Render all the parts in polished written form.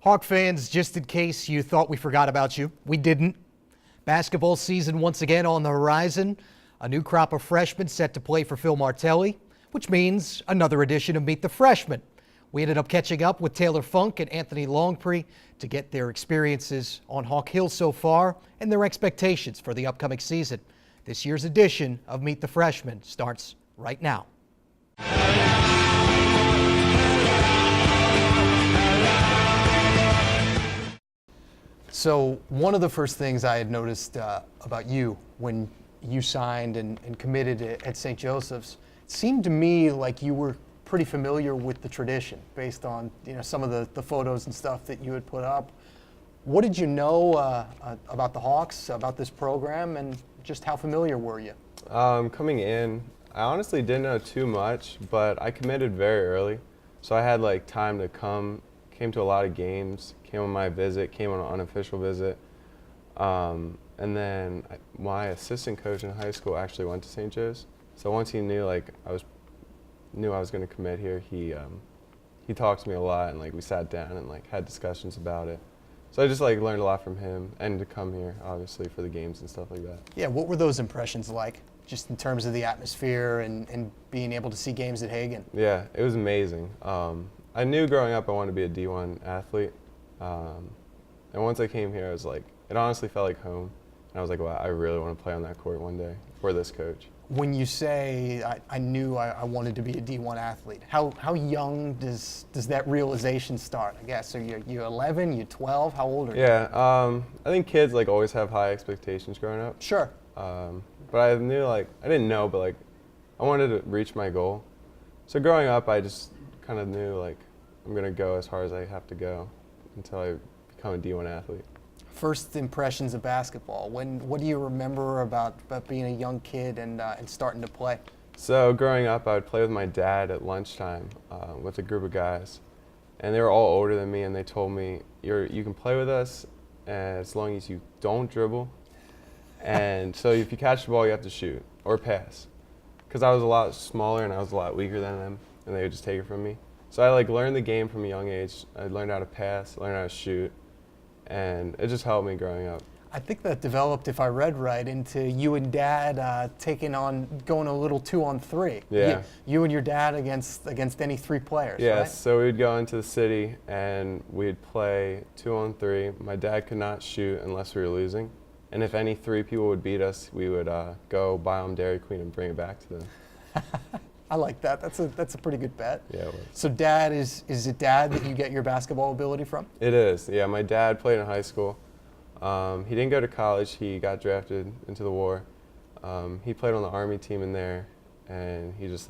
Hawk fans, just in case you thought we forgot about you, we didn't. Basketball season once again on the horizon. A new crop of freshmen set to play for Phil Martelli, which means another edition of Meet the Freshmen. We ended up catching up with Taylor Funk and Anthony Longpre to get their experiences on Hawk Hill so far and their expectations for the upcoming season. This year's edition of Meet the Freshmen starts right now. So one of the first things I had noticed about you when you signed and committed at St. Joseph's, it seemed to me like you were pretty familiar with the tradition based on some of the photos and stuff that you had put up. What did you know about the Hawks, about this program, and just how familiar were you? Coming in, I honestly didn't know too much, but I committed very early. So I had time to came to a lot of games, came on my visit, came on an unofficial visit. And then my assistant coach in high school actually went to St. Joe's. So once he knew I was going to commit here, he talked to me a lot, and we sat down and had discussions about it. So I just learned a lot from him, and to come here obviously for the games and stuff like that. Yeah, what were those impressions like, just in terms of the atmosphere and being able to see games at Hagen? Yeah, it was amazing. I knew growing up I wanted to be a D1 athlete, and once I came here, I was it honestly felt like home, and I was like, wow, I really want to play on that court one day for this coach. When you say I knew I wanted to be a D1 athlete, how young does that realization start? I guess, so you're 11, you're 12, how old are you? Yeah, I think kids always have high expectations growing up. Sure. But I knew I didn't know, but I wanted to reach my goal. So growing up, I just kind of knew I'm gonna go as hard as I have to go until I become a D1 athlete. First impressions of basketball. What do you remember about being a young kid and starting to play? So growing up, I would play with my dad at lunchtime with a group of guys, and they were all older than me, and they told me, you can play with us as long as you don't dribble, and so if you catch the ball, you have to shoot or pass, because I was a lot smaller and I was a lot weaker than them, and they would just take it from me. So I learned the game from a young age. I learned how to pass, learned how to shoot, and it just helped me growing up. I think that developed, if I read right, into you and Dad going a little 2-on-3. Yeah. You and your dad against any three players, Yes, right? so we'd go into the city and we'd play 2-on-3. My dad could not shoot unless we were losing. And if any three people would beat us, we would go buy them Dairy Queen and bring it back to them. I like that. That's a pretty good bet. Yeah, it was. So Dad, is it Dad that you get your basketball ability from? It is, yeah. My dad played in high school. He didn't go to college. He got drafted into the war. He played on the Army team in there, and he just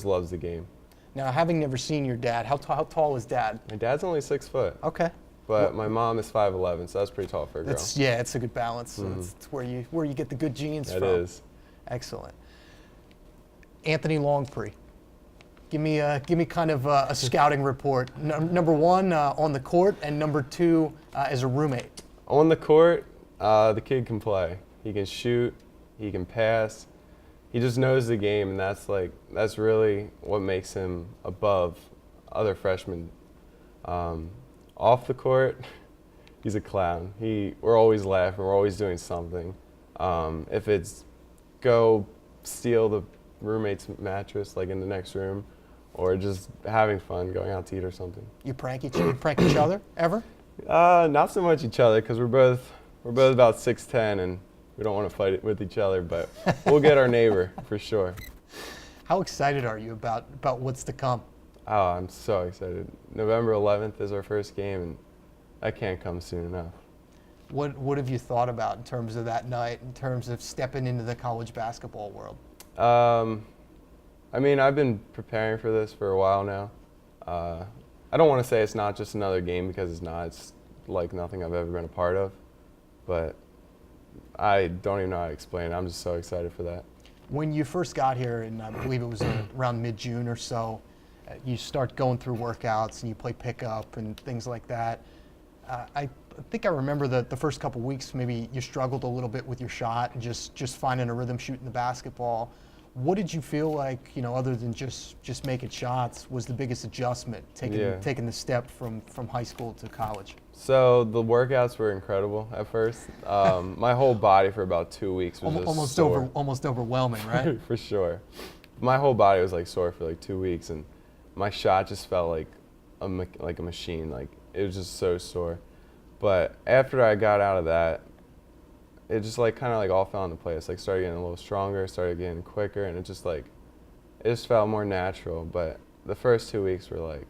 loves the game. Now, having never seen your dad, how tall is Dad? My dad's only 6 foot. Okay. But my mom is 5'11", so that's pretty tall for a girl. Yeah, it's a good balance. Mm-hmm. It's where you get the good genes from. It is. Excellent. Anthony Longpre, give me kind of a scouting report. Number one, on the court, and number two, as a roommate. On the court, the kid can play. He can shoot. He can pass. He just knows the game, and that's really what makes him above other freshmen. Off the court, he's a clown. We're always laughing. We're always doing something. If it's go steal the roommate's mattress in the next room, or just having fun going out to eat or something. You prank each other ever? Not so much each other, because we're both about 6'10", and we don't want to fight it with each other, but we'll get our neighbor for sure. How excited are you about what's to come? Oh, I'm so excited. November 11th is our first game, and that can't come soon enough. What have you thought about in terms of that night, in terms of stepping into the college basketball world? I mean, I've been preparing for this for a while now. I don't want to say it's not just another game, because it's not. It's like nothing I've ever been a part of. But I don't even know how to explain it. I'm just so excited for that. When you first got here, and I believe it was around mid-June or so, you start going through workouts and you play pickup and things like that. I think I remember the first couple weeks, maybe you struggled a little bit with your shot and just finding a rhythm shooting the basketball. What did you feel like, other than just making shots, was the biggest adjustment taking the step from high school to college? So the workouts were incredible at first. My whole body for about 2 weeks was just sore. Almost overwhelming, right? For sure. My whole body was like sore for like 2 weeks, and my shot just felt like a machine. Like it was just so sore. But after I got out of that, it just like kind of like all fell into place. Like started getting a little stronger, started getting quicker, and it just felt more natural. But the first 2 weeks were like,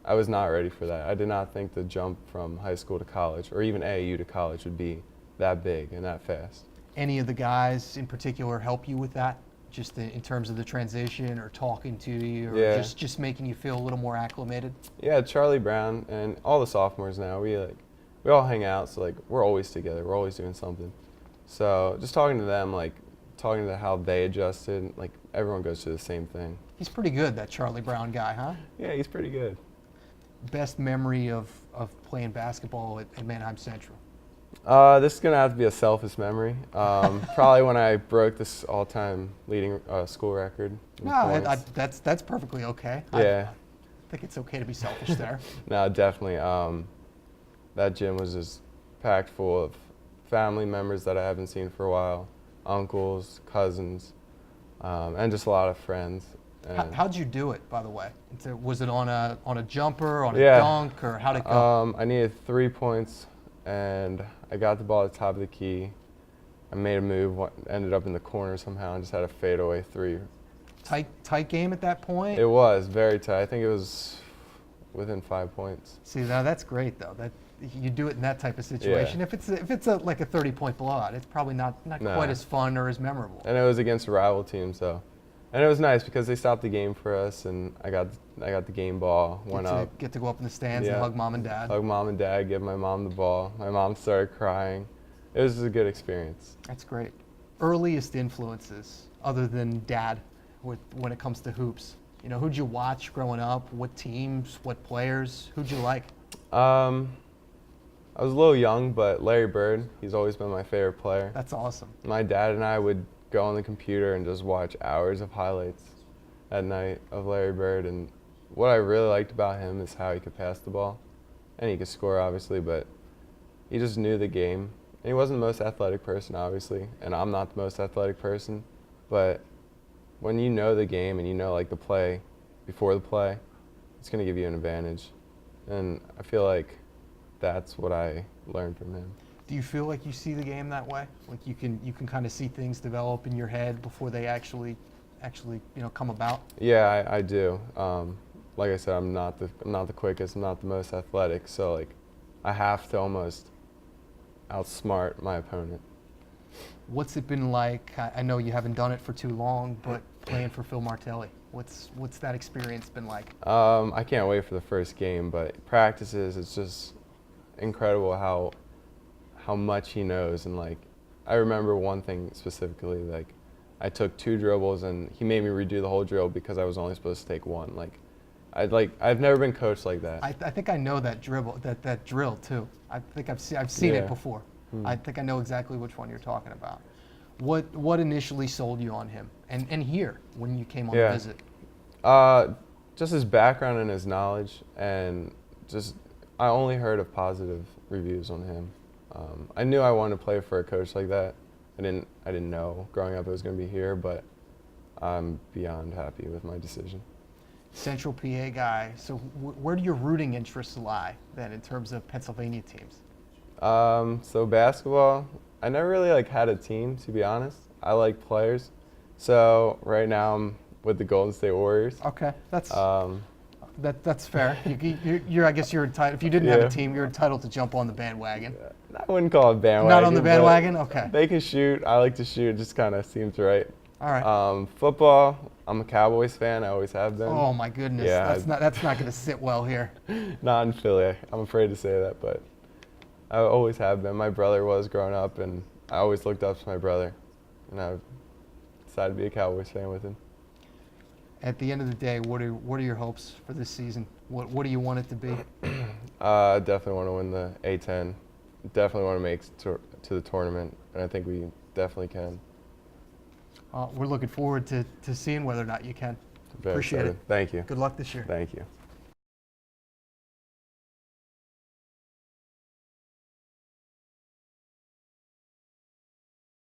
I was not ready for that. I did not think the jump from high school to college, or even AAU to college, would be that big and that fast. Any of the guys in particular help you with that, just in terms of the transition, or talking to you, or just making you feel a little more acclimated? Yeah, Charlie Brown and all the sophomores now, we all hang out, so like we're always together, we're always doing something. So just talking to them, like talking to how they adjusted, like everyone goes through the same thing. He's pretty good, that Charlie Brown guy, huh? Yeah, he's pretty good. Best memory of playing basketball at Manheim Central? This is going to have to be a selfish memory. Probably when I broke this all-time leading school record. No, that's perfectly okay. Yeah. I think it's okay to be selfish there. No, definitely. That gym was just packed full of family members that I haven't seen for a while, uncles, cousins, and just a lot of friends. How'd you do it, by the way? Was it on a jumper, on a dunk, or how'd it go? I needed 3 points, and I got the ball at the top of the key. I made a move, ended up in the corner somehow, and just had a fadeaway three. Tight game at that point? It was very tight. I think it was within 5 points. See, now that's great though. That you do it in that type of situation. Yeah. If it's like a 30-point blowout, it's probably not quite as fun or as memorable. And it was against a rival team, so. And it was nice because they stopped the game for us, and I got the game ball, Get to go up in the stands and hug mom and dad. Hug mom and dad, give my mom the ball. My mom started crying. It was a good experience. That's great. Earliest influences, other than dad, when it comes to hoops? Who'd you watch growing up? What teams? What players? Who'd you like? I was a little young, but Larry Bird, he's always been my favorite player. That's awesome. My dad and I would go on the computer and just watch hours of highlights at night of Larry Bird, and what I really liked about him is how he could pass the ball, and he could score obviously, but he just knew the game. And he wasn't the most athletic person obviously, and I'm not the most athletic person, but when you know the game and you know like the play before the play, it's going to give you an advantage, and I feel like that's what I learned from him. Do you feel like you see the game that way? Like you can kind of see things develop in your head before they actually come about? Yeah, I do. Like I said, I'm not the quickest, I'm not the most athletic, so like I have to almost outsmart my opponent. What's it been like? I know you haven't done it for too long, but playing for Phil Martelli, what's that experience been like? I can't wait for the first game, but practices, it's just incredible how much he knows. And like I remember one thing specifically, like I took 2 dribbles and he made me redo the whole drill because I was only supposed to take 1. I've never been coached like that. I think I know that that drill too. I think I've seen it before. I think I know exactly which one you're talking about. What initially sold you on him and here when you came on the visit? Just his background and his knowledge, and just I only heard of positive reviews on him. I knew I wanted to play for a coach like that. I didn't know growing up it was going to be here, but I'm beyond happy with my decision. Central PA guy. So where do your rooting interests lie then in terms of Pennsylvania teams? So basketball, I never really had a team, to be honest. I like players. So right now I'm with the Golden State Warriors. Okay, that's fair. I guess you're entitled. If you didn't have a team, you're entitled to jump on the bandwagon. I wouldn't call it bandwagon. Not on the bandwagon? Okay. They can shoot. I like to shoot. It just kind of seems right. All right. Football, I'm a Cowboys fan. I always have been. Oh my goodness. Yeah, that's not going to sit well here. Not in Philly. I'm afraid to say that, but I always have been. My brother was growing up, and I always looked up to my brother, and I decided to be a Cowboys fan with him. At the end of the day, what are your hopes for this season? What do you want it to be? I definitely want to win the A10. Definitely want to make it to the tournament, and I think we definitely can. we're looking forward to seeing whether or not you can. Very Appreciate excited. it. Thank you. Good luck this year. Thank you.